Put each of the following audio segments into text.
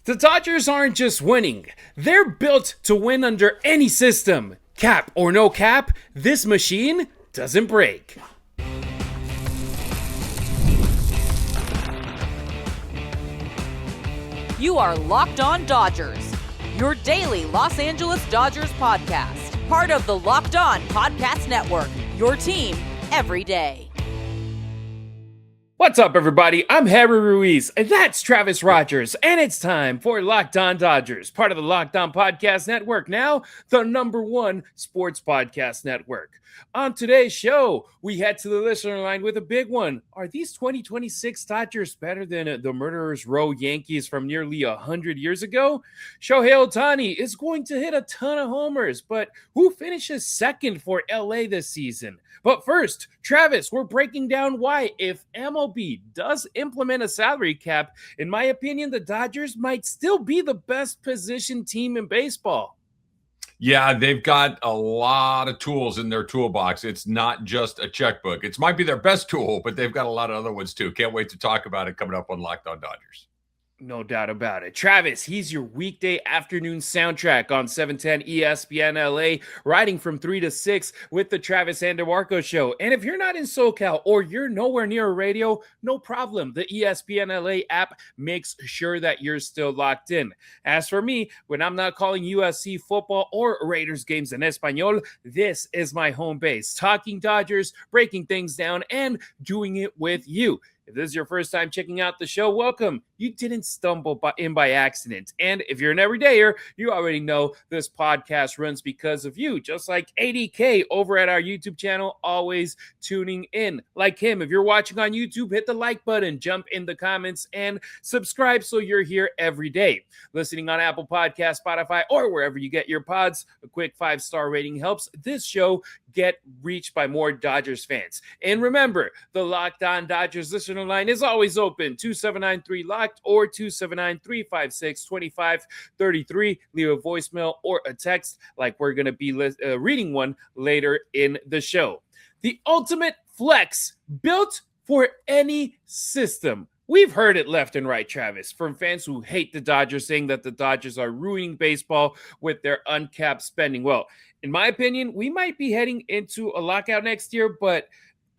The Dodgers aren't just winning, they're built to win under any system. Cap or no cap, this machine doesn't break. You are Locked On Dodgers, your daily Los Angeles Dodgers podcast. Part of the Locked On Podcast Network, your team every day. What's up, everybody? I'm Harry Ruiz, and that's Travis Rodgers, and it's time for Locked On Dodgers, part of the Locked On Podcast Network, now the #1 sports podcast network. On today's show, we head to the listener line with a big one. Are these 2026 Dodgers better than the Murderers Row Yankees from nearly 100 years ago? Shohei Ohtani is going to hit a ton of homers, but who finishes second for LA this season? But first, Travis, we're breaking down why, if MLB does implement a salary cap, in my opinion, the Dodgers might still be the best positioned team in baseball. Yeah, they've got a lot of tools in their toolbox. It's not just a checkbook. It might be their best tool, but they've got a lot of other ones too. Can't wait to talk about it coming up on Locked On Dodgers. No doubt about it. Travis, he's your weekday afternoon soundtrack on 710 ESPN LA, riding from 3 to 6 with the Travis and DeMarco Show. And if you're not in SoCal or you're nowhere near a radio, no problem. The ESPN LA app makes sure that you're still locked in. As for me, when I'm not calling USC football or Raiders games in Espanol, this is my home base. Talking Dodgers, breaking things down, and doing it with you. If this is your first time checking out the show, welcome. You didn't stumble in by accident. And if you're an everydayer, you already know this podcast runs because of you, just like ADK over at our YouTube channel, always tuning in. Like him, if you're watching on YouTube, hit the like button, jump in the comments, and subscribe so you're here every day. Listening on Apple Podcasts, Spotify, or wherever you get your pods, a quick 5-star rating helps this show get reached by more Dodgers fans. And remember, the Locked On Dodgers listener line is always open, 2793-LOCKED or 279-356-2533. Leave a voicemail or a text like we're going to be reading one later in the show. The ultimate flex built for any system. We've heard it left and right, Travis, from fans who hate the Dodgers, saying that the Dodgers are ruining baseball with their uncapped spending. Well, in my opinion, we might be heading into a lockout next year, but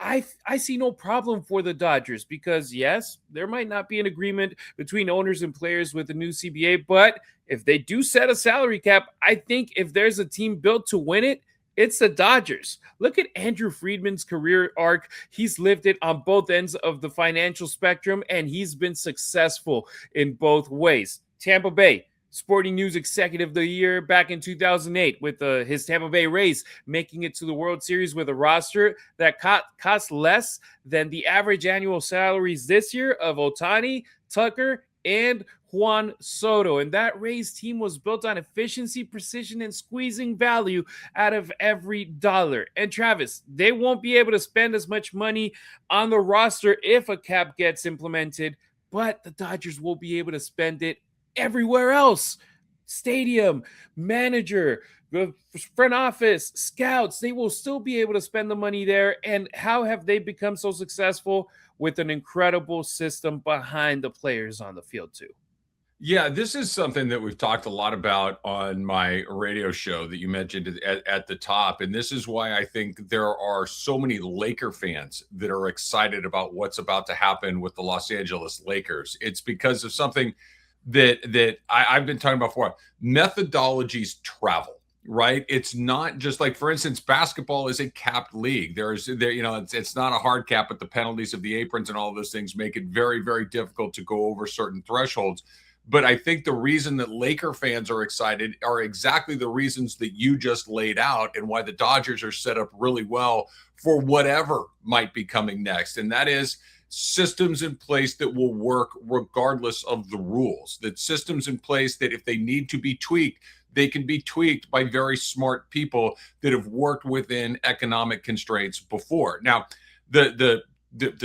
I see no problem for the Dodgers because, yes, there might not be an agreement between owners and players with the new CBA, but if they do set a salary cap, I think if there's a team built to win it, it's the Dodgers. Look at Andrew Friedman's career arc. He's lived it on both ends of the financial spectrum, and he's been successful in both ways. Tampa Bay, Sporting News Executive of the Year back in 2008 with his Tampa Bay Rays, making it to the World Series with a roster that cost less than the average annual salaries this year of Ohtani, Tucker, and Juan Soto. And that Rays team was built on efficiency, precision, and squeezing value out of every dollar. And Travis, they won't be able to spend as much money on the roster if a cap gets implemented, but the Dodgers will be able to spend it everywhere else. Stadium, manager, the front office, scouts, they will still be able to spend the money there. And how have they become so successful? With an incredible system behind the players on the field too. Yeah, this is something that we've talked a lot about on my radio show that you mentioned at the top. And this is why I think there are so many Laker fans that are excited about what's about to happen with the Los Angeles Lakers. It's because of something that I've been talking about before. Methodologies travel. Right. It's not just like, for instance, basketball is a capped league. It's not a hard cap, but the penalties of the aprons and all of those things make it very, very difficult to go over certain thresholds. But I think the reason that Laker fans are excited are exactly the reasons that you just laid out and why the Dodgers are set up really well for whatever might be coming next. And that is systems in place that will work regardless of the rules, that systems in place that if they need to be tweaked, they can be tweaked by very smart people that have worked within economic constraints before. Now, the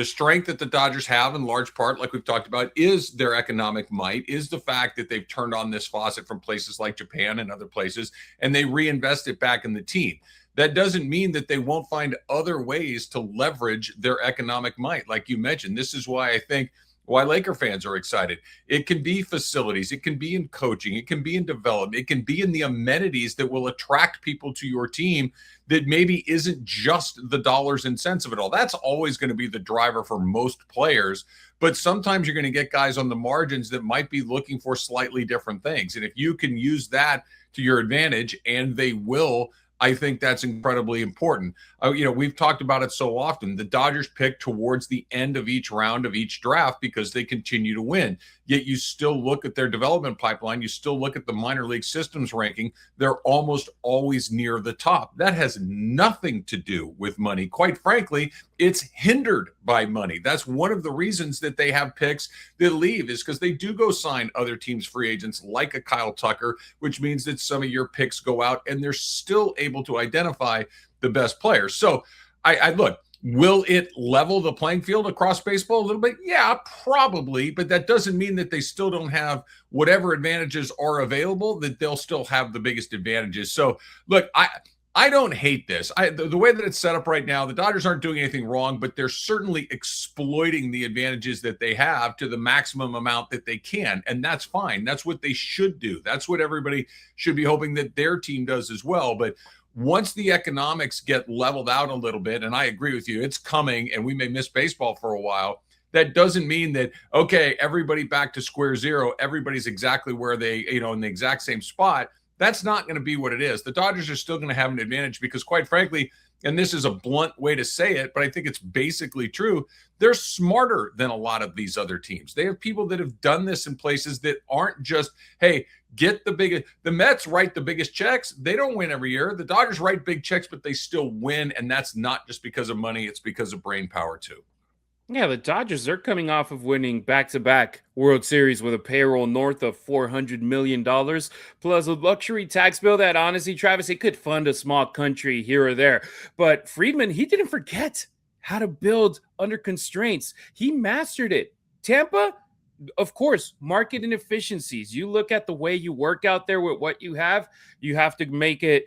strength that the Dodgers have in large part, like we've talked about, is their economic might, is the fact that they've turned on this faucet from places like Japan and other places, and they reinvest it back in the team. That doesn't mean that they won't find other ways to leverage their economic might. Like you mentioned, this is why I think why Laker fans are excited. It can be facilities. It can be in coaching. It can be in development. It can be in the amenities that will attract people to your team that maybe isn't just the dollars and cents of it all. That's always going to be the driver for most players. But sometimes you're going to get guys on the margins that might be looking for slightly different things. And if you can use that to your advantage, and they will, I think that's incredibly important. We've talked about it so often. The Dodgers pick towards the end of each round of each draft because they continue to win. Yet you still look at their development pipeline. You still look at the minor league systems ranking. They're almost always near the top. That has nothing to do with money. Quite frankly, it's hindered by money. That's one of the reasons that they have picks that leave, is because they do go sign other teams' free agents like a Kyle Tucker, which means that some of your picks go out and they're still able to identify the best players. So I look, will it level the playing field across baseball a little bit? Yeah, probably. But that doesn't mean that they still don't have whatever advantages are available, that they'll still have the biggest advantages. So look, I don't hate this. The way that it's set up right now, the Dodgers aren't doing anything wrong, but they're certainly exploiting the advantages that they have to the maximum amount that they can. And that's fine. That's what they should do. That's what everybody should be hoping that their team does as well. But once the economics get leveled out a little bit, and I agree with you, it's coming, and we may miss baseball for a while. That doesn't mean that, okay, everybody back to square zero, everybody's exactly where they, in the exact same spot. That's not going to be what it is. The Dodgers are still going to have an advantage because, quite frankly, and this is a blunt way to say it, but I think it's basically true, they're smarter than a lot of these other teams. They have people that have done this in places that aren't just, hey, get the biggest. The Mets write the biggest checks. They don't win every year. The Dodgers write big checks, but they still win, and that's not just because of money. It's because of brain power, too. Yeah, the Dodgers, they're coming off of winning back-to-back World Series with a payroll north of $400 million, plus a luxury tax bill that, honestly, Travis, it could fund a small country here or there. But Friedman, he didn't forget how to build under constraints. He mastered it. Tampa, of course, market inefficiencies. You look at the way you work out there with what you have to make it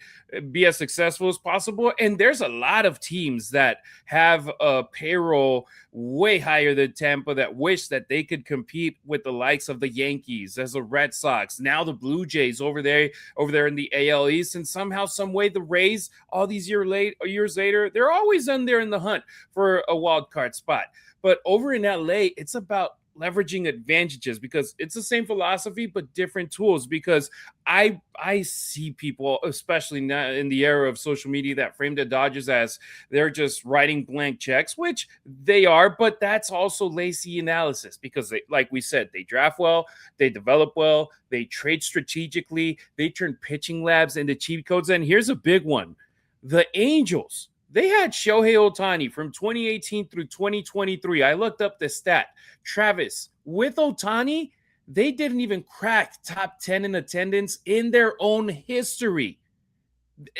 be as successful as possible. And there's a lot of teams that have a payroll way higher than Tampa that wish that they could compete with the likes of the Yankees, as the Red Sox, now the Blue Jays over there in the AL East. And somehow, some way, the Rays, all these years later, they're always in there in the hunt for a wild card spot. But over in LA, it's about leveraging advantages, because it's the same philosophy but different tools. Because I see people, especially now in the era of social media, that frame the Dodgers as they're just writing blank checks, which they are, but that's also lazy analysis, because they, like we said, they draft well, they develop well, they trade strategically, they turn pitching labs into cheat codes. And here's a big one: the Angels. They had Shohei Ohtani from 2018 through 2023. I looked up the stat. Travis, with Ohtani, they didn't even crack top 10 in attendance in their own history.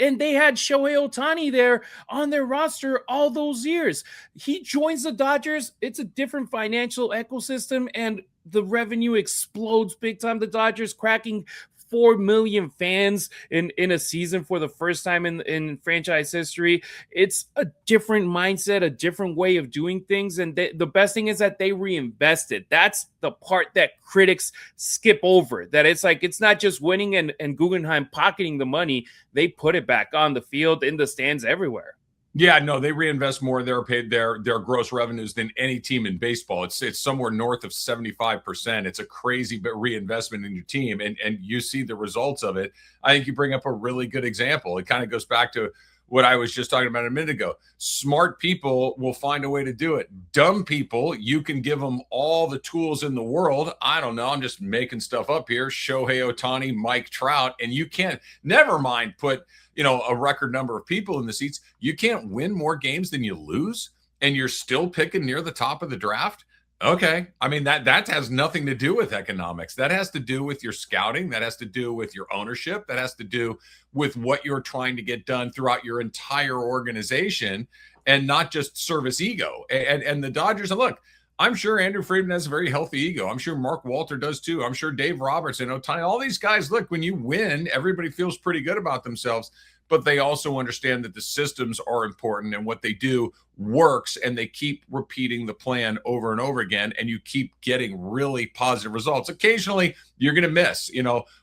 And they had Shohei Ohtani there on their roster all those years. He joins the Dodgers. It's a different financial ecosystem, and the revenue explodes big time. The Dodgers cracking 4 million fans in a season for the first time in franchise history. It's a different mindset, a different way of doing things. And the best thing is that they reinvested. That's the part that critics skip over, that it's like, it's not just winning and Guggenheim pocketing the money. They put it back on the field, in the stands, everywhere. Yeah, no, they reinvest more their gross revenues than any team in baseball. It's somewhere north of 75%. It's a crazy reinvestment in your team, and you see the results of it. I think you bring up a really good example. It kind of goes back to what I was just talking about a minute ago. Smart people will find a way to do it. Dumb people, you can give them all the tools in the world. I don't know, I'm just making stuff up here. Shohei Ohtani, Mike Trout, and you can't, never mind put a record number of people in the seats. You can't win more games than you lose, and you're still picking near the top of the draft. Okay. I mean, that has nothing to do with economics. That has to do with your scouting. That has to do with your ownership. That has to do with what you're trying to get done throughout your entire organization, and not just service ego. And the Dodgers, and look, I'm sure Andrew Friedman has a very healthy ego. I'm sure Mark Walter does too. I'm sure Dave Robertson, Ohtani, all these guys, look, when you win, everybody feels pretty good about themselves, but they also understand that the systems are important, and what they do works and they keep repeating the plan over and over again, and you keep getting really positive results. Occasionally you're going to miss.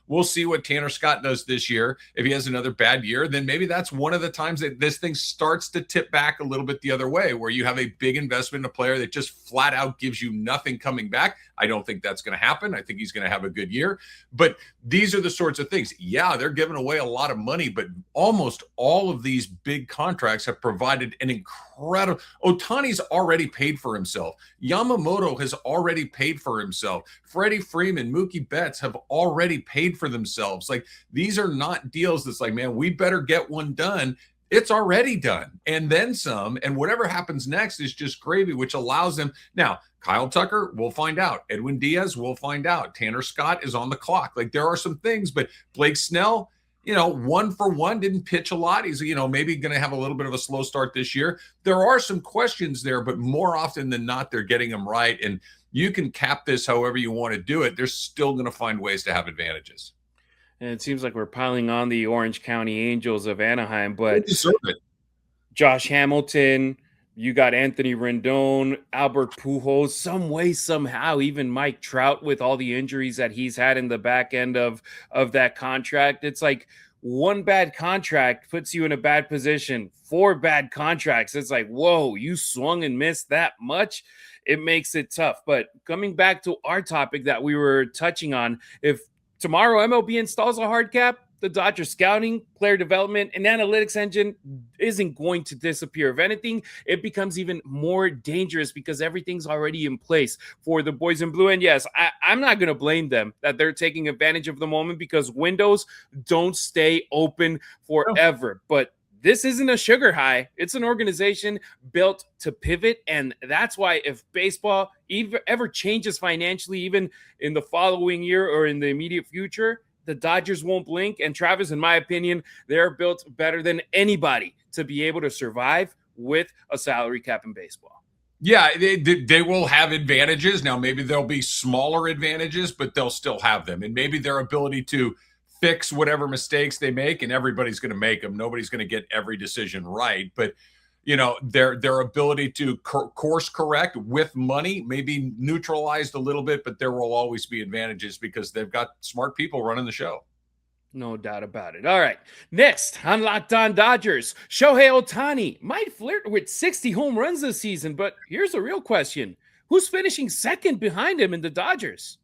We'll see what Tanner Scott does this year. If he has another bad year, then maybe that's one of the times that this thing starts to tip back a little bit the other way, where you have a big investment in a player that just flat out gives you nothing coming back. I don't think that's going to happen. I think he's going to have a good year. But these are the sorts of things. Yeah, they're giving away a lot of money, but almost all of these big contracts have provided an incredible. Ohtani's already paid for himself. Yamamoto has already paid for himself. Freddie Freeman, Mookie Betts have already paid for themselves. Like, these are not deals that's like, man, we better get one done. It's already done, and then some, and whatever happens next is just gravy, which allows them. Now, Kyle Tucker, we'll find out. Edwin Diaz, we'll find out. Tanner Scott is on the clock. Like, there are some things, but Blake Snell, 1-for-1, didn't pitch a lot. He's, maybe going to have a little bit of a slow start this year. There are some questions there, but more often than not, they're getting them right. And you can cap this however you want to do it. They're still going to find ways to have advantages. And it seems like we're piling on the Orange County Angels of Anaheim, but they deserve it. Josh Hamilton, you got Anthony Rendon, Albert Pujols, some way, somehow, even Mike Trout with all the injuries that he's had in the back end of that contract. It's like one bad contract puts you in a bad position. 4 bad contracts. It's like, whoa, you swung and missed that much? It makes it tough. But coming back to our topic that we were touching on, if tomorrow MLB installs a hard cap, the Dodgers scouting, player development, and analytics engine isn't going to disappear. If anything, it becomes even more dangerous because everything's already in place for the boys in blue. And yes, I'm not going to blame them that they're taking advantage of the moment, because windows don't stay open forever. But this isn't a sugar high. It's an organization built to pivot. And that's why if baseball ever changes financially, even in the following year or in the immediate future, the Dodgers won't blink. And Travis, in my opinion, they're built better than anybody to be able to survive with a salary cap in baseball. Yeah, they will have advantages. Now, maybe there'll be smaller advantages, but they'll still have them. And maybe their ability to fix whatever mistakes they make, and everybody's going to make them. Nobody's going to get every decision right. But, their ability to course correct with money may be neutralized a little bit, but there will always be advantages because they've got smart people running the show. No doubt about it. All right. Next on Locked On Dodgers, Shohei Ohtani might flirt with 60 home runs this season, but here's a real question. Who's finishing second behind him in the Dodgers?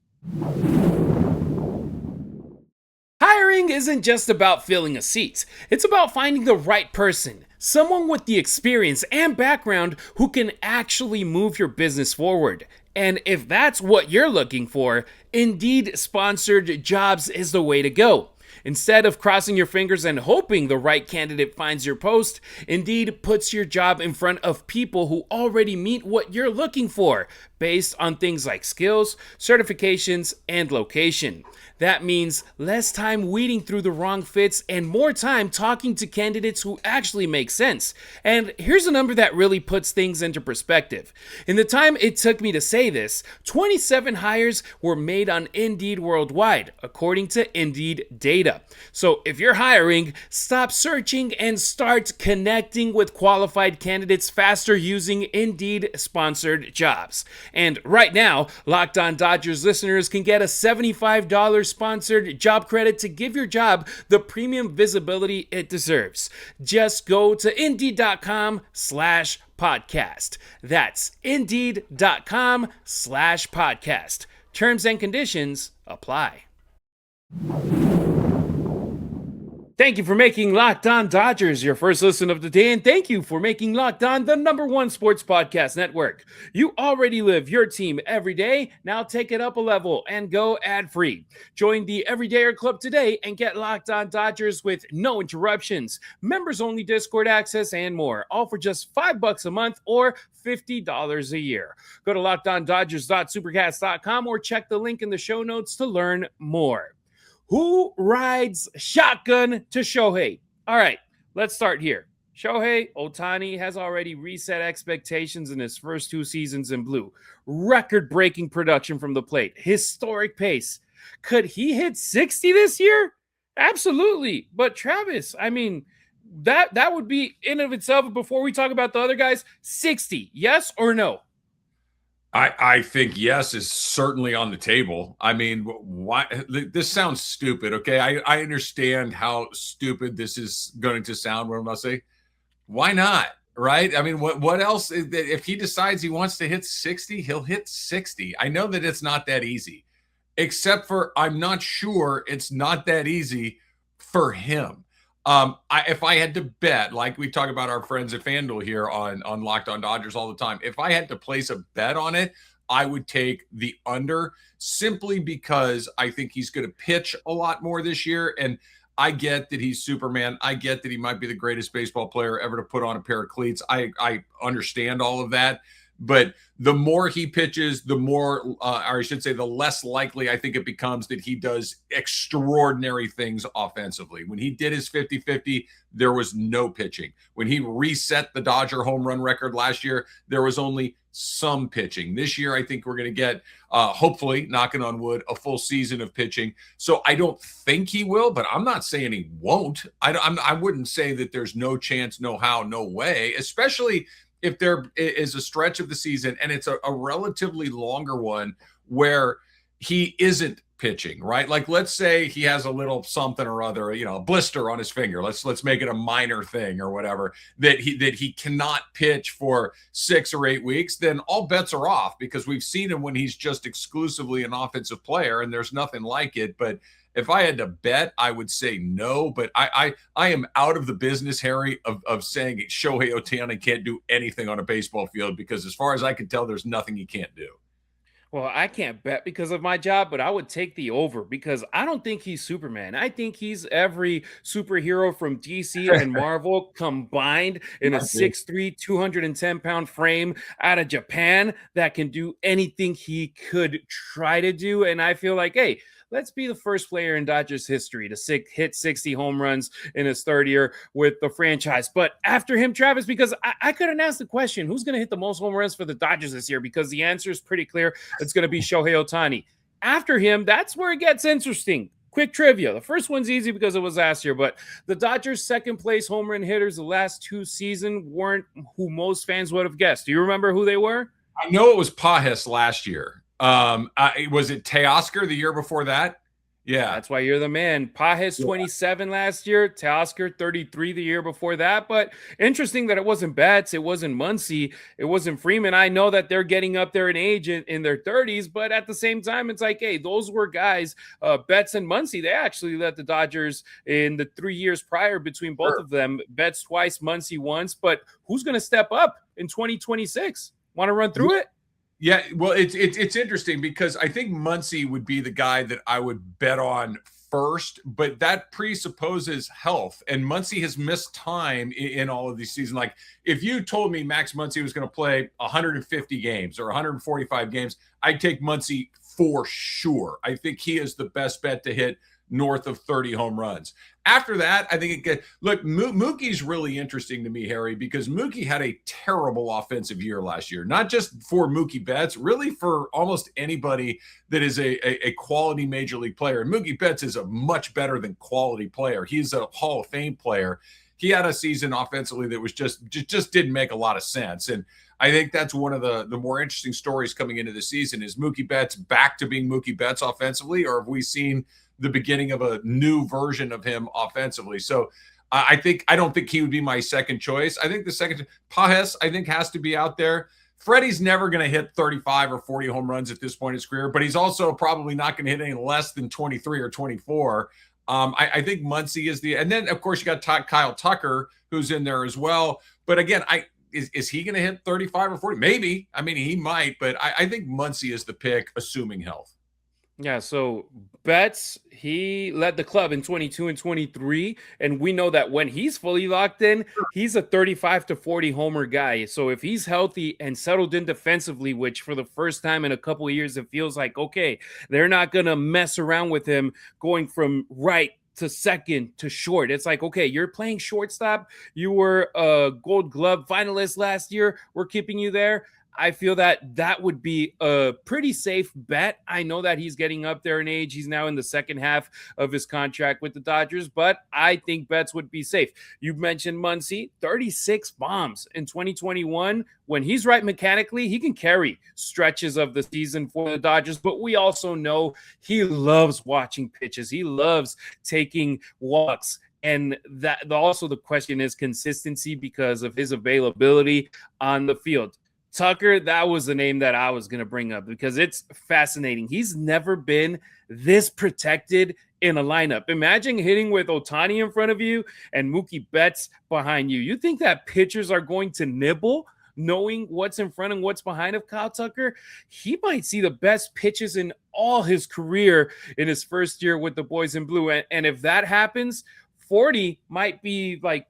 Hiring isn't just about filling a seat. It's about finding the right person, someone with the experience and background who can actually move your business forward. And if that's what you're looking for, Indeed sponsored jobs is the way to go. Instead of crossing your fingers and hoping the right candidate finds your post, Indeed puts your job in front of people who already meet what you're looking for, based on things like skills, certifications, and location. That means less time weeding through the wrong fits and more time talking to candidates who actually make sense. And here's a number that really puts things into perspective. In the time it took me to say this, 27 hires were made on Indeed worldwide, according to Indeed data. So if you're hiring, stop searching and start connecting with qualified candidates faster using Indeed sponsored jobs. And right now, Locked On Dodgers listeners can get a $75 sponsored job credit to give your job the premium visibility it deserves. Just go to Indeed.com/podcast. That's Indeed.com/podcast. Terms and conditions apply. Thank you for making Locked On Dodgers your first listen of the day, and thank you for making Locked On the #1 sports podcast network. You already live your team every day. Now take it up a level and go ad-free. Join the Everydayer Club today and get Locked On Dodgers with no interruptions, members-only Discord access, and more, all for just $5 a month or $50 a year. Go to LockedOnDodgers.supercast.com or check the link in the show notes to learn more. Who rides shotgun to Shohei? All right, let's start here. Shohei Ohtani has already reset expectations in his first 2 seasons in blue. Record-breaking production from the plate. Historic pace. Could he hit 60 this year? Absolutely. But Travis, that would be in of itself. Before we talk about the other guys, 60, yes or no? I think yes is certainly on the table. I mean, why? This sounds stupid. Okay, I understand how stupid this is going to sound. What I'm going to say, why not? Right? I mean, what else? If he decides he wants to hit 60, he'll hit 60. I know that it's not that easy, except for I'm not sure it's not that easy for him. If I had to bet, like we talk about our friends at FanDuel here on Locked On Dodgers all the time, if I had to place a bet on it, I would take the under, simply because I think he's going to pitch a lot more this year. And I get that he's Superman. I get that he might be the greatest baseball player ever to put on a pair of cleats. I understand all of that. But the more he pitches, the more, or I should say, the less likely I think it becomes that he does extraordinary things offensively. When he did his 50-50, there was no pitching. When he reset the Dodger home run record last year, there was only some pitching. This year, I think we're going to get, hopefully, knocking on wood, a full season of pitching. So I don't think he will, but I'm not saying he won't. I wouldn't say that there's no chance, no how, no way, especially if there is a stretch of the season and it's a relatively longer one where he isn't pitching, right? Like, let's say he has a little something or other, a blister on his finger. Let's make it a minor thing or whatever, that he cannot pitch for 6 or 8 weeks. Then all bets are off, because we've seen him when he's just exclusively an offensive player and there's nothing like it. But if I had to bet, I would say no. But I am out of the business, Harry, of saying Shohei Ohtani can't do anything on a baseball field, because as far as I can tell, there's nothing he can't do. Well, I can't bet because of my job, but I would take the over, because I don't think he's Superman. I think he's every superhero from DC and Marvel combined in a 6'3", 210-pound frame out of Japan that can do anything he could try to do. And I feel like, hey, let's be the first player in Dodgers history to hit 60 home runs in his third year with the franchise. But after him, Travis, because I couldn't ask the question, who's going to hit the most home runs for the Dodgers this year? Because the answer is pretty clear. It's going to be Shohei Ohtani. After him, that's where it gets interesting. Quick trivia. The first one's easy because it was last year, but the Dodgers' second place home run hitters the last 2 seasons weren't who most fans would have guessed. Do you remember who they were? I know it was Pajes last year. Was it Teoscar the year before that? Yeah. That's why you're the man. Pajes 27 last year, Teoscar 33 the year before that. But interesting that it wasn't Betts, it wasn't Muncy, it wasn't Friedman. I know that they're getting up there in age in their 30s, but at the same time, it's like, hey, those were guys, Betts and Muncy. They actually led the Dodgers in the 3 years prior between both of them. Betts twice, Muncy once. But who's going to step up in 2026? Want to run through it? Yeah, well, it's interesting, because I think Muncy would be the guy that I would bet on first, but that presupposes health, and Muncy has missed time in all of these seasons. Like, if you told me Max Muncy was going to play 150 games or 145 games, I'd take Muncy for sure. I think he is the best bet to hit north of 30 home runs. After that, I think it gets, look, Mookie's really interesting to me, Harry, because Mookie had a terrible offensive year last year, not just for Mookie Betts, really for almost anybody that is a quality major league player. And Mookie Betts is a much better than quality player. He's a Hall of Fame player. He had a season offensively that was just didn't make a lot of sense. And I think that's one of the more interesting stories coming into the season. Is Mookie Betts back to being Mookie Betts offensively, or have we seen the beginning of a new version of him offensively? So I don't think he would be my second choice. I think the second, Pajes, I think, has to be out there. Freddie's never going to hit 35 or 40 home runs at this point in his career, but he's also probably not going to hit any less than 23 or 24. I think Muncy is and then of course you got Kyle Tucker, who's in there as well. But again, is he going to hit 35 or 40? Maybe. I mean, he might, but I think Muncy is the pick, assuming health. Yeah, so Betts, he led the club in 22 and 23, and we know that when he's fully locked in, he's a 35 to 40 homer guy. So if he's healthy and settled in defensively, which for the first time in a couple of years, it feels like, okay, they're not going to mess around with him going from right to second to short. It's like, okay, you're playing shortstop. You were a Gold Glove finalist last year. We're keeping you there. I feel that would be a pretty safe bet. I know that he's getting up there in age. He's now in the second half of his contract with the Dodgers, but I think bets would be safe. You mentioned Muncy, 36 bombs in 2021. When he's right mechanically, he can carry stretches of the season for the Dodgers, but we also know he loves watching pitches. He loves taking walks. And that also the question is consistency because of his availability on the field. Tucker, that was the name that I was going to bring up because it's fascinating. He's never been this protected in a lineup. Imagine hitting with Ohtani in front of you and Mookie Betts behind you. You think that pitchers are going to nibble knowing what's in front and what's behind of Kyle Tucker? He might see the best pitches in all his career in his first year with the boys in blue. And if that happens, 40 might be like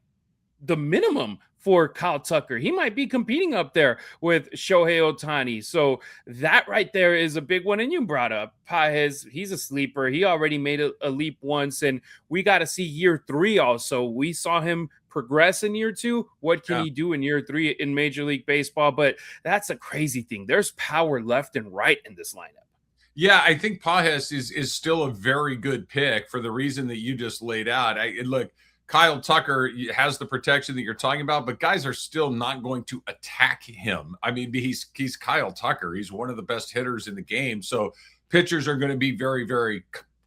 the minimum for Kyle Tucker. He might be competing up there with Shohei Ohtani. So that right there is a big one. And you brought up Pages. He's a sleeper. He already made a leap once, and we got to see year 3 also. We saw him progress in year 2. What can he do in year 3 in Major League Baseball? But that's a crazy thing. There's power left and right in this lineup. Yeah, I think Pages is still a very good pick for the reason that you just laid out. Look, Kyle Tucker has the protection that you're talking about, but guys are still not going to attack him. I mean, he's Kyle Tucker. He's one of the best hitters in the game. So pitchers are going to be very, very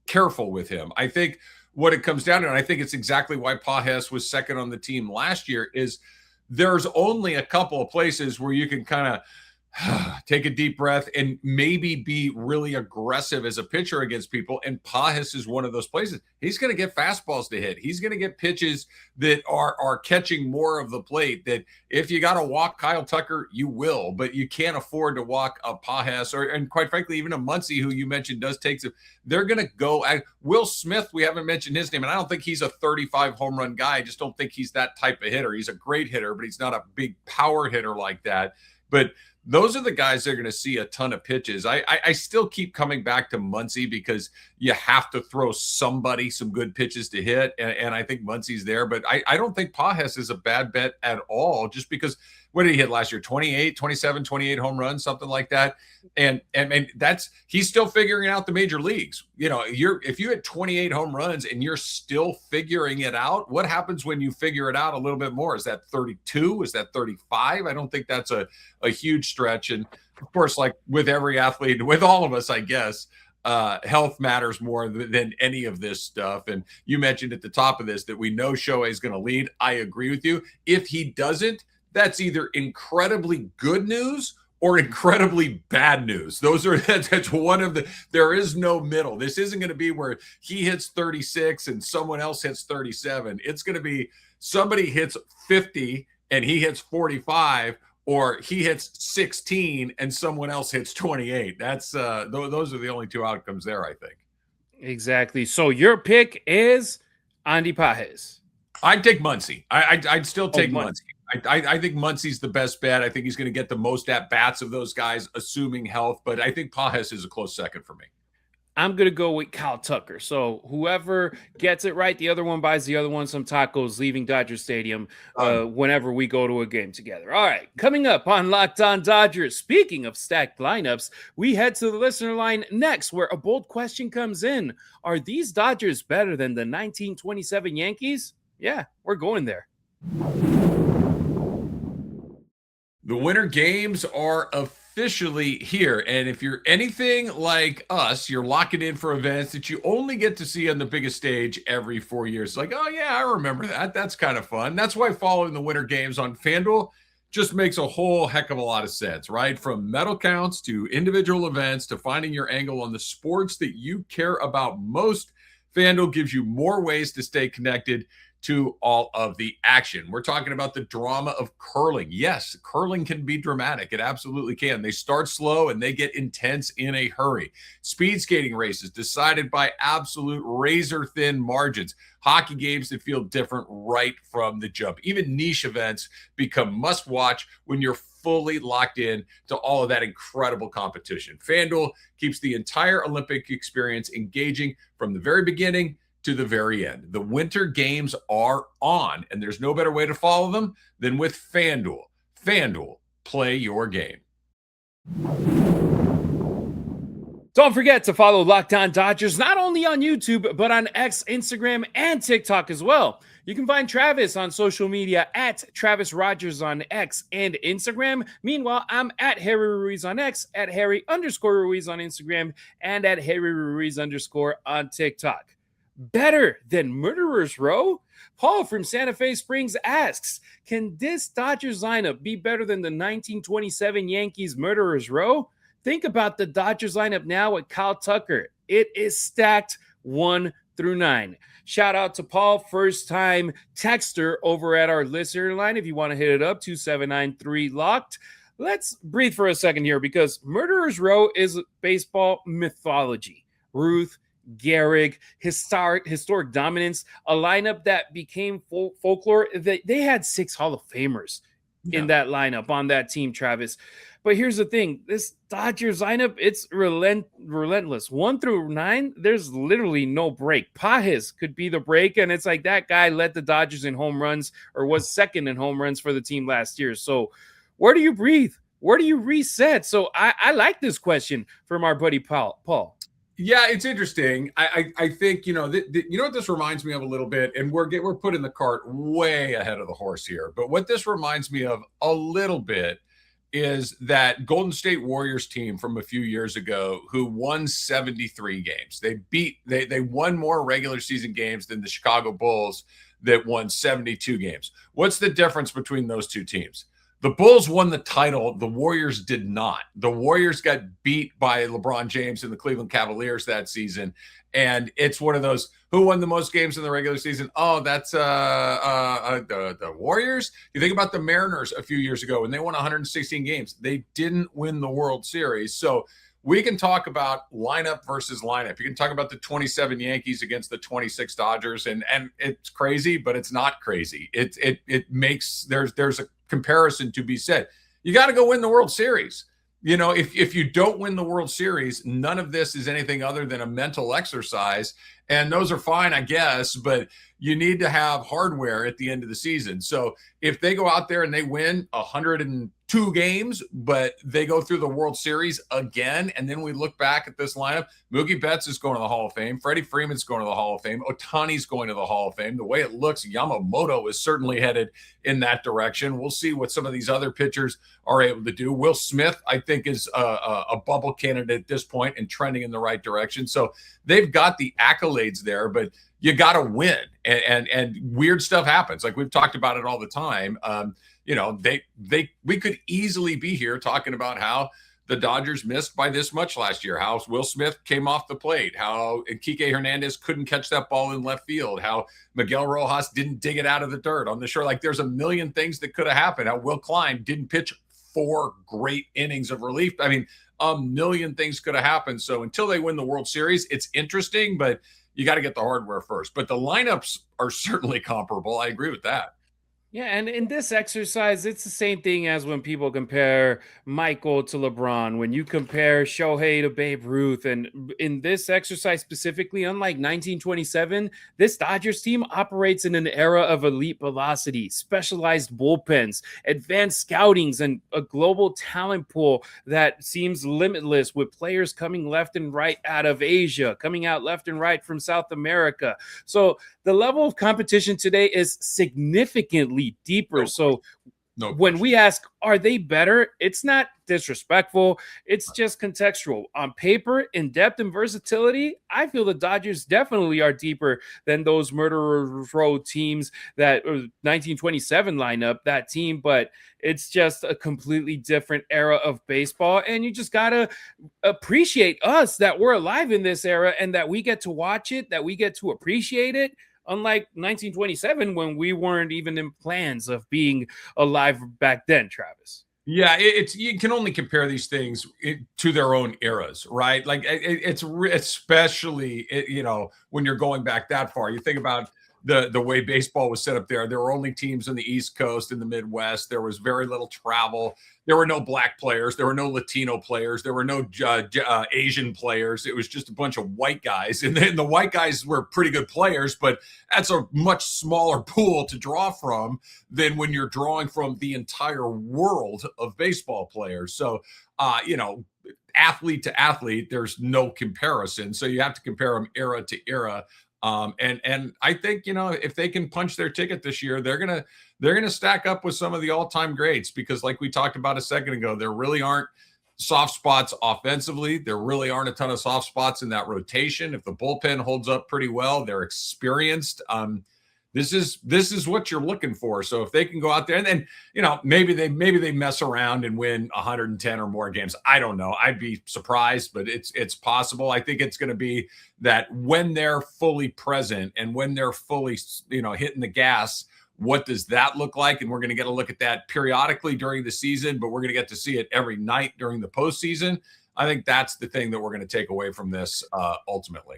careful with him. I think what it comes down to, and I think it's exactly why Pages was second on the team last year, is there's only a couple of places where you can kind of take a deep breath and maybe be really aggressive as a pitcher against people. And Pages is one of those places. He's going to get fastballs to hit. He's going to get pitches that are catching more of the plate, that if you got to walk Kyle Tucker, you will, but you can't afford to walk a Pages and quite frankly, even a Muncy, who you mentioned does take some. They're going to go at Will Smith. We haven't mentioned his name, and I don't think he's a 35 home run guy. I just don't think he's that type of hitter. He's a great hitter, but he's not a big power hitter like that. But those are the guys that are going to see a ton of pitches. I still keep coming back to Muncy because you have to throw somebody some good pitches to hit. And I think Muncy's there, but I don't think Pages is a bad bet at all, just because what did he hit last year? 28 home runs, something like that. And that's, he's still figuring out the major leagues. You know, if you hit 28 home runs and you're still figuring it out, what happens when you figure it out a little bit more? Is that 32? Is that 35? I don't think that's a huge stretch. And of course, like with every athlete, with all of us, I guess, health matters more than any of this stuff. And you mentioned at the top of this that we know Shohei is going to lead. I agree with you. If he doesn't, that's either incredibly good news or incredibly bad news. That's one of the, there is no middle. This isn't going to be where he hits 36 and someone else hits 37. It's going to be somebody hits 50 and he hits 45, or he hits 16 and someone else hits 28. That's those are the only two outcomes there, I think. Exactly. So your pick is Andy Pages. I'd take Muncy. I'd still take Muncy. I think Muncy's the best bet. I think he's going to get the most at-bats of those guys, assuming health. But I think Pages is a close second for me. I'm going to go with Kyle Tucker. So whoever gets it right, the other one buys the other one some tacos leaving Dodger Stadium whenever we go to a game together. All right, coming up on Locked On Dodgers, speaking of stacked lineups, we head to the listener line next, where a bold question comes in. Are these Dodgers better than the 1927 Yankees? Yeah, we're going there. The Winter Games are officially here. And if you're anything like us, you're locking in for events that you only get to see on the biggest stage every 4 years. Like, oh, yeah, I remember that. That's kind of fun. That's why following the Winter Games on FanDuel just makes a whole heck of a lot of sense, right? From medal counts to individual events to finding your angle on the sports that you care about most, FanDuel gives you more ways to stay connected to all of the action. We're talking about the drama of curling. Yes, curling can be dramatic. It absolutely can. They start slow and they get intense in a hurry. Speed skating races decided by absolute razor-thin margins. Hockey games that feel different right from the jump. Even niche events become must-watch when you're fully locked in to all of that incredible competition. FanDuel keeps the entire Olympic experience engaging from the very beginning to the very end. The Winter Games are on, and there's no better way to follow them than with FanDuel. FanDuel, play your game. Don't forget to follow Locked On Dodgers not only on YouTube, but on X, Instagram, and TikTok as well. You can find Travis on social media at Travis Rodgers on X and Instagram. Meanwhile, I'm at Harry Ruiz on X, at Harry_Ruiz on Instagram, and at Harry Ruiz_ on TikTok. Better than Murderers Row? Paul from Santa Fe Springs asks, can this Dodgers lineup be better than the 1927 Yankees Murderers Row? Think about the Dodgers lineup now with Kyle Tucker. It is stacked 1 through 9. Shout out to Paul, first time texter over at our listener line. If you want to hit it up, 279-3-LOCKED. Let's breathe for a second here because Murderers Row is baseball mythology. Ruth, Gehrig, historic dominance, a lineup that became folklore. They had 6 Hall of Famers in that lineup on that team, Travis. But here's the thing. This Dodgers lineup, it's relentless. 1 through 9, there's literally no break. Pages could be the break, and it's like that guy led the Dodgers in home runs or was second in home runs for the team last year. So where do you breathe? Where do you reset? So I like this question from our buddy Paul. Yeah, it's interesting. I think, you know what this reminds me of a little bit, and we're putting the cart way ahead of the horse here. But what this reminds me of a little bit is that Golden State Warriors team from a few years ago who won 73 games. They won more regular season games than the Chicago Bulls that won 72 games. What's the difference between those two teams? The Bulls won the title. The Warriors did not. The Warriors got beat by LeBron James and the Cleveland Cavaliers that season. And it's one of those, who won the most games in the regular season? Oh, that's the Warriors. You think about the Mariners a few years ago when they won 116 games. They didn't win the World Series. So we can talk about lineup versus lineup. You can talk about the 27 Yankees against the 26 Dodgers, and it's crazy, but it's not crazy. It makes there's a comparison to be said. You got to go win the World Series. You know, if you don't win the World Series, none of this is anything other than a mental exercise. And those are fine, I guess, but you need to have hardware at the end of the season. So if they go out there and they win 102 games, but they go through the World Series again, and then we look back at this lineup, Mookie Betts is going to the Hall of Fame. Freddie Freeman's going to the Hall of Fame. Ohtani's going to the Hall of Fame. The way it looks, Yamamoto is certainly headed in that direction. We'll see what some of these other pitchers are able to do. Will Smith, I think, is a bubble candidate at this point and trending in the right direction. So they've got the accolades there, but you got to win, and weird stuff happens. Like we've talked about it all the time. We could easily be here talking about how the Dodgers missed by this much last year, how Will Smith came off the plate, how Kike Hernandez couldn't catch that ball in left field, how Miguel Rojas didn't dig it out of the dirt on the shore. Like there's a million things that could have happened. How Will Klein didn't pitch 4 great innings of relief. I mean, a million things could have happened. So until they win the World Series, it's interesting, but you got to get the hardware first. But the lineups are certainly comparable. I agree with that. Yeah, and in this exercise, it's the same thing as when people compare Michael to LeBron, when you compare Shohei to Babe Ruth. And in this exercise specifically, unlike 1927, this Dodgers team operates in an era of elite velocity, specialized bullpens, advanced scoutings, and a global talent pool that seems limitless, with players coming left and right out of Asia, coming out left and right from South America. So the level of competition today is significantly deeper. When we ask, are they better? It's not disrespectful. It's just contextual. On paper, in depth and versatility, I feel the Dodgers definitely are deeper than those Murderers Row teams, that 1927 lineup, that team. But it's just a completely different era of baseball. And you just got to appreciate us that we're alive in this era and that we get to watch it, that we get to appreciate it. Unlike 1927, when we weren't even in plans of being alive back then, Travis. Yeah, you can only compare these things to their own eras, right? Like it's especially, when you're going back that far. You think about the way baseball was set up there. There were only teams on the East Coast and the Midwest. There was very little travel. There were no black players. There were no Latino players. There were no Asian players. It was just a bunch of white guys. And then the white guys were pretty good players, but that's a much smaller pool to draw from than when you're drawing from the entire world of baseball players. So, athlete to athlete, there's no comparison. So you have to compare them era to era. And I think, if they can punch their ticket this year, they're gonna stack up with some of the all-time greats, because like we talked about a second ago, there really aren't soft spots offensively. There really aren't a ton of soft spots in that rotation. If the bullpen holds up pretty well, they're experienced. This is what you're looking for. So if they can go out there and then, maybe they mess around and win 110 or more games. I don't know. I'd be surprised, but it's possible. I think it's going to be that when they're fully present and when they're fully, hitting the gas, what does that look like? And we're going to get a look at that periodically during the season, but we're going to get to see it every night during the postseason. I think that's the thing that we're going to take away from this ultimately.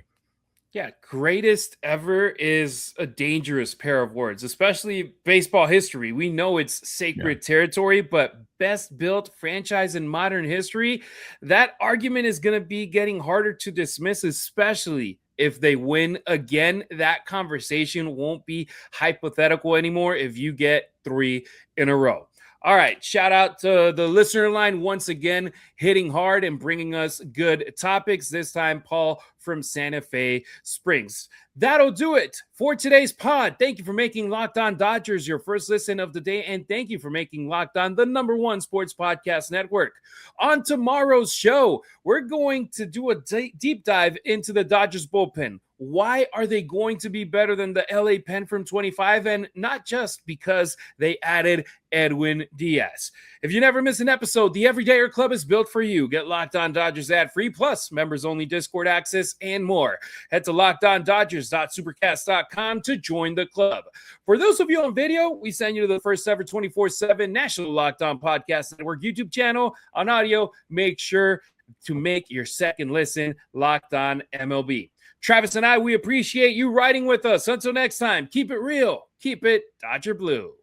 Yeah, greatest ever is a dangerous pair of words, especially baseball history. We know it's sacred territory, but best built franchise in modern history, that argument is going to be getting harder to dismiss, especially if they win again. That conversation won't be hypothetical anymore if you get 3 in a row. All right, shout out to the listener line once again, hitting hard and bringing us good topics. This time, Paul from Santa Fe Springs. That'll do it for today's pod. Thank you for making Locked On Dodgers your first listen of the day, and thank you for making Locked On the #1 sports podcast network. On tomorrow's show, we're going to do a deep dive into the Dodgers bullpen. Why are they going to be better than the LA Pen from 25? And not just because they added Edwin Diaz. If you never miss an episode, the Everydayer Club is built for you. Get Locked On Dodgers ad-free, plus members-only Discord access and more. Head to LockedOnDodgers.supercast.com to join the club. For those of you on video, we send you to the first ever 24/7 National Locked On Podcast Network YouTube channel. On audio, make sure to make your second listen Locked On MLB. Travis and I, we appreciate you riding with us. Until next time, keep it real, keep it Dodger Blue.